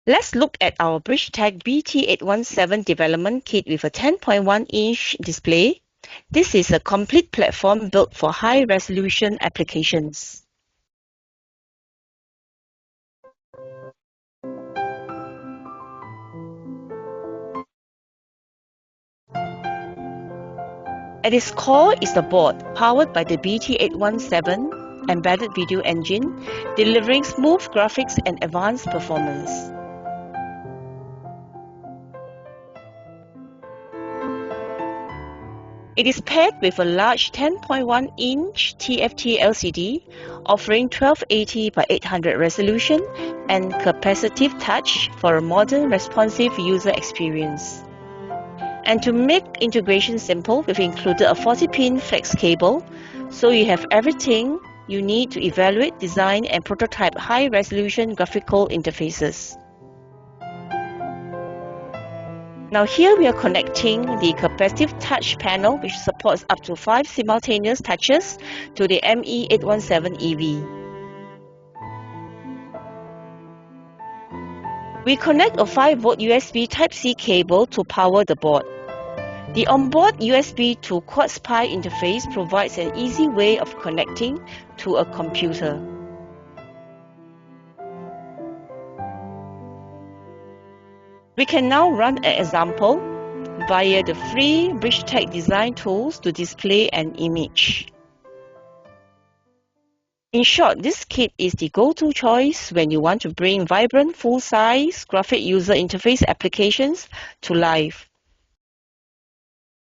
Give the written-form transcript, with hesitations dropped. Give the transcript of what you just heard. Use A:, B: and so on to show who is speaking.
A: Let's look at our Bridgetek BT817 Development Kit with a 10.1-inch display. This is a complete platform built for high-resolution applications. At its core is the board, powered by the BT817 Embedded Video Engine, delivering smooth graphics and advanced performance. It is paired with a large 10.1-inch TFT LCD, offering 1280 by 800 resolution and capacitive touch for a modern, responsive user experience. And to make integration simple, we've included a 40-pin flex cable, so you have everything you need to evaluate, design, and prototype high-resolution graphical interfaces. Now here we are connecting the capacitive touch panel, which supports up to 5 simultaneous touches, to the ME817 EV. We connect a 5-volt USB Type-C cable to power the board. The onboard USB to Quartz Pi interface provides an easy way of connecting to a computer. We can now run an example via the free Brigetek design tools to display an image. In short, this kit is the go-to choice when you want to bring vibrant, full-size graphic user interface applications to life.